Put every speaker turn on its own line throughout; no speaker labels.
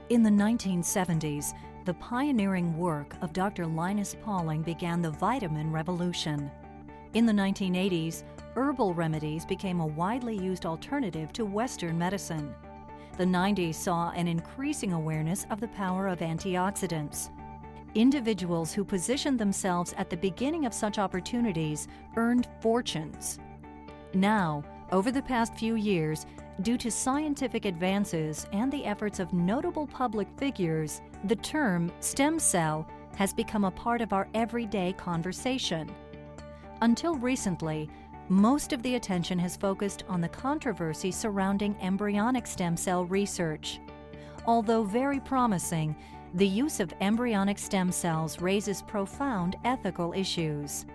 In the 1970s, the pioneering work of Dr. Linus Pauling began the vitamin revolution. In the 1980s, herbal remedies became a widely used alternative to Western medicine. The 90s saw an increasing awareness of the power of antioxidants. Individuals who positioned themselves at the beginning of such opportunities earned fortunes. Now, over the past few years, due to scientific advances and the efforts of notable public figures, the term stem cell has become a part of our everyday conversation. Until recently, most of the attention has focused on the controversy surrounding embryonic stem cell research. Although very promising, the use of embryonic stem cells raises profound ethical issues.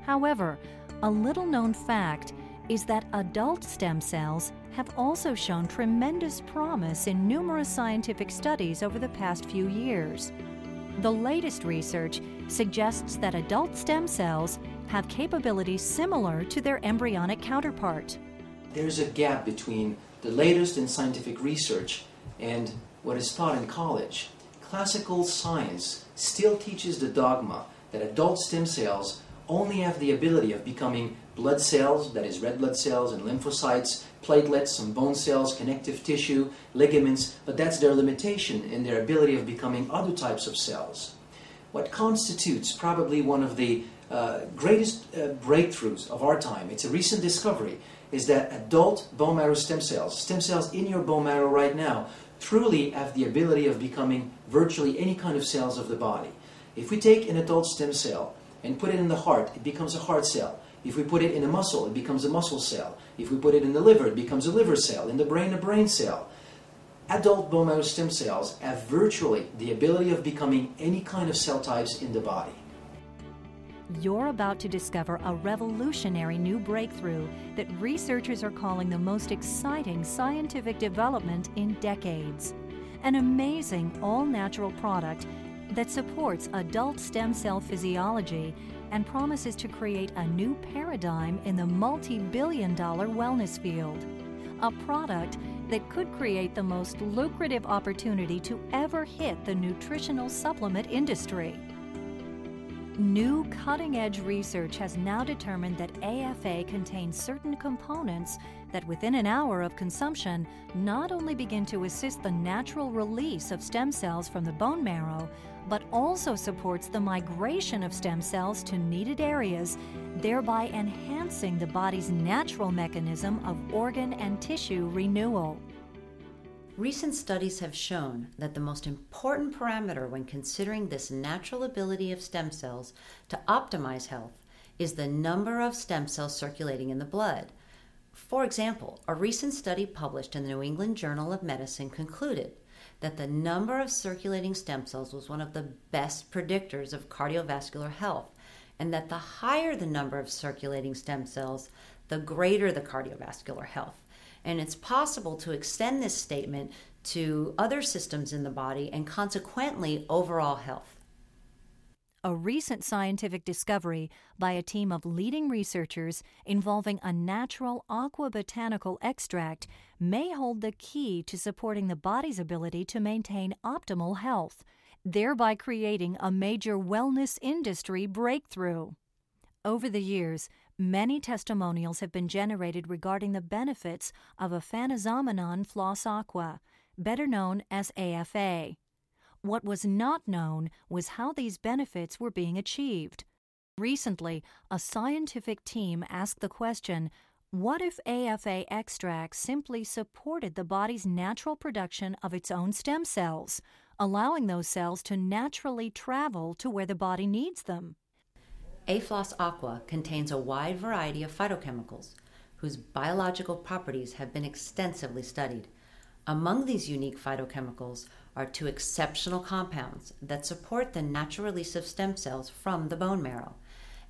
However, a little-known fact is that adult stem cells have also shown tremendous promise in numerous scientific studies over the past few years. The latest research suggests that adult stem cells have capabilities similar to their embryonic counterpart.
There's a gap between the latest in scientific research and what is taught in college. Classical science still teaches the dogma that adult stem cells only have the ability of becoming blood cells, that is red blood cells and lymphocytes, platelets, some bone cells, connective tissue, ligaments, but that's their limitation in their ability of becoming other types of cells. What constitutes probably one of the greatest breakthroughs of our time, it's a recent discovery, is that adult bone marrow stem cells in your bone marrow right now, truly have the ability of becoming virtually any kind of cells of the body. If we take an adult stem cell and put it in the heart, it becomes a heart cell. If we put it in a muscle, it becomes a muscle cell. If we put it in the liver, it becomes a liver cell. In the brain, a brain cell. Adult bone marrow stem cells have virtually the ability of becoming any kind of cell types in the body.
You're about to discover a revolutionary new breakthrough that researchers are calling the most exciting scientific development in decades. An amazing all-natural product that supports adult stem cell physiology and promises to create a new paradigm in the multi-billion-dollar wellness field. A product that could create the most lucrative opportunity to ever hit the nutritional supplement industry. New cutting-edge research has now determined that AFA contains certain components that within an hour of consumption not only begin to assist the natural release of stem cells from the bone marrow, but also supports the migration of stem cells to needed areas, thereby enhancing the body's natural mechanism of organ and tissue renewal.
Recent studies have shown that the most important parameter when considering this natural ability of stem cells to optimize health is the number of stem cells circulating in the blood. For example, a recent study published in the New England Journal of Medicine concluded that the number of circulating stem cells was one of the best predictors of cardiovascular health, and that the higher the number of circulating stem cells, the greater the cardiovascular health. And it's possible to extend this statement to other systems in the body and consequently overall health.
A recent scientific discovery by a team of leading researchers involving a natural aquabotanical extract may hold the key to supporting the body's ability to maintain optimal health, thereby creating a major wellness industry breakthrough. Over the years, many testimonials have been generated regarding the benefits of Aphanizomenon floss aqua, better known as AFA. What was not known was how these benefits were being achieved. Recently, a scientific team asked the question, what if AFA extract simply supported the body's natural production of its own stem cells, allowing those cells to naturally travel to where the body needs them?
A-Floss Aqua contains a wide variety of phytochemicals whose biological properties have been extensively studied. Among these unique phytochemicals are two exceptional compounds that support the natural release of stem cells from the bone marrow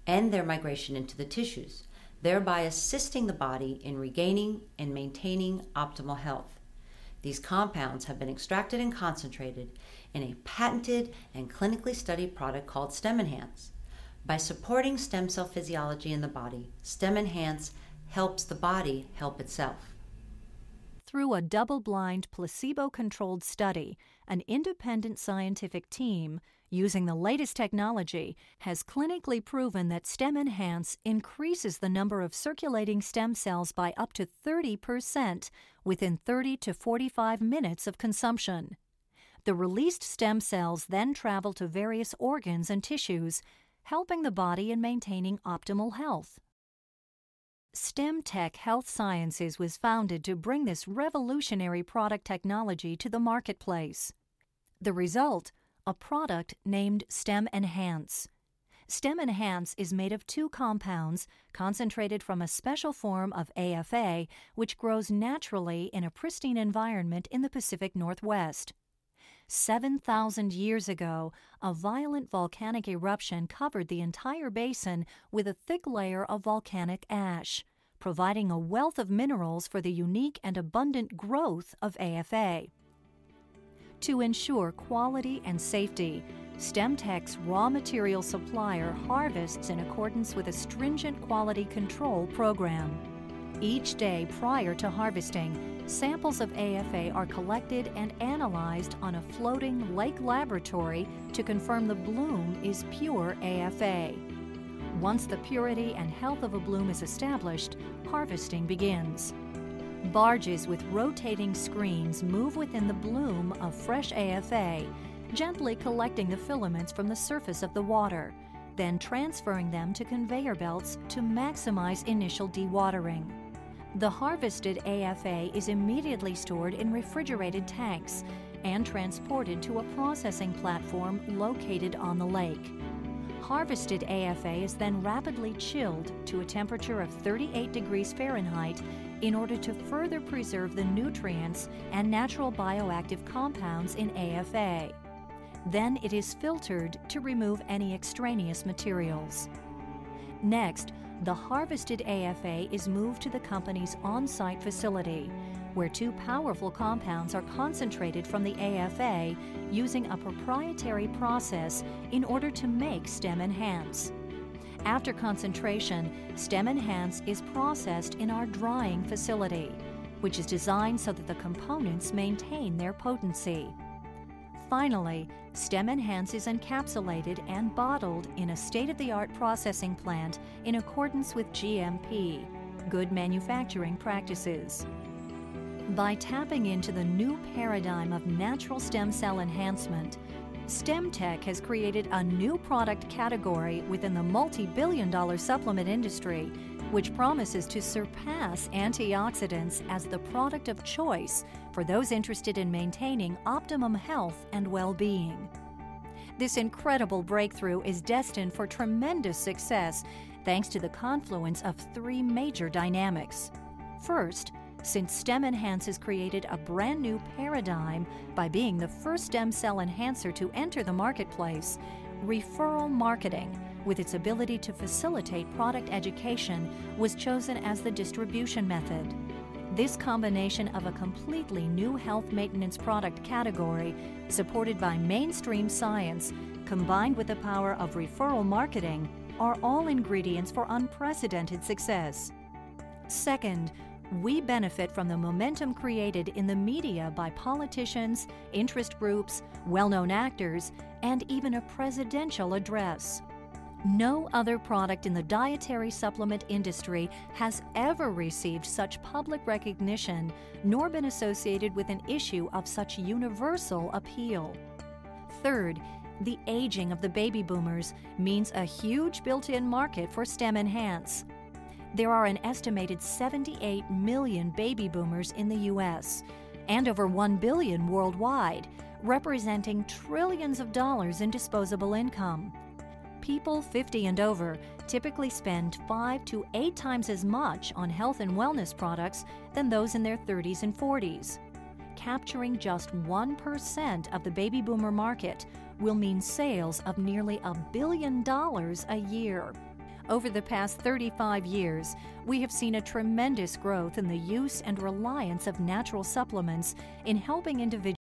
and their migration into the tissues, thereby assisting the body in regaining and maintaining optimal health. These compounds have been extracted and concentrated in a patented and clinically studied product called StemEnhance. By supporting stem cell physiology in the body, StemEnhance helps the body help itself.
through a double-blind, placebo-controlled study, an independent scientific team, using the latest technology, has clinically proven that StemEnhance increases the number of circulating stem cells by up to 30% within 30 to 45 minutes of consumption. The released stem cells then travel to various organs and tissues, helping the body in maintaining optimal health. StemTech Health Sciences was founded to bring this revolutionary product technology to the marketplace. The result, a product named StemEnhance. StemEnhance is made of 2 compounds concentrated from a special form of AFA, which grows naturally in a pristine environment in the Pacific Northwest. 7,000 years ago, a violent volcanic eruption covered the entire basin with a thick layer of volcanic ash, providing a wealth of minerals for the unique and abundant growth of AFA. To ensure quality and safety, StemTech's raw material supplier harvests in accordance with a stringent quality control program. Each day prior to harvesting, samples of AFA are collected and analyzed on a floating lake laboratory to confirm the bloom is pure AFA. Once the purity and health of a bloom is established, harvesting begins. Barges with rotating screens move within the bloom of fresh AFA, gently collecting the filaments from the surface of the water, then transferring them to conveyor belts to maximize initial dewatering. The harvested AFA is immediately stored in refrigerated tanks and transported to a processing platform located on the lake. Harvested AFA is then rapidly chilled to a temperature of 38 degrees Fahrenheit in order to further preserve the nutrients and natural bioactive compounds in AFA. Then it is filtered to remove any extraneous materials. Next, the harvested AFA is moved to the company's on-site facility, where 2 powerful compounds are concentrated from the AFA using a proprietary process in order to make StemEnhance. After concentration, StemEnhance is processed in our drying facility, which is designed so that the components maintain their potency. Finally, StemEnhance is encapsulated and bottled in a state-of-the-art processing plant in accordance with GMP, Good Manufacturing Practices. By tapping into the new paradigm of natural stem cell enhancement, StemTech has created a new product category within the multi-billion-dollar supplement industry, which promises to surpass antioxidants as the product of choice for those interested in maintaining optimum health and well-being. This incredible breakthrough is destined for tremendous success thanks to the confluence of 3 major dynamics. First, since StemEnhance has created a brand new paradigm by being the first stem cell enhancer to enter the marketplace, referral marketing, with its ability to facilitate product education, was chosen as the distribution method. This combination of a completely new health maintenance product category, supported by mainstream science, combined with the power of referral marketing, are all ingredients for unprecedented success. Second, we benefit from the momentum created in the media by politicians, interest groups, well-known actors, and even a presidential address. No other product in the dietary supplement industry has ever received such public recognition nor been associated with an issue of such universal appeal. Third, the aging of the baby boomers means a huge built-in market for StemEnhance. There are an estimated 78 million baby boomers in the U.S. and over 1 billion worldwide, representing trillions of dollars in disposable income. People 50 and over typically spend 5 to 8 times as much on health and wellness products than those in their 30s and 40s. Capturing just 1% of the baby boomer market will mean sales of nearly $1 billion a year. Over the past 35 years, we have seen a tremendous growth in the use and reliance of natural supplements in helping individuals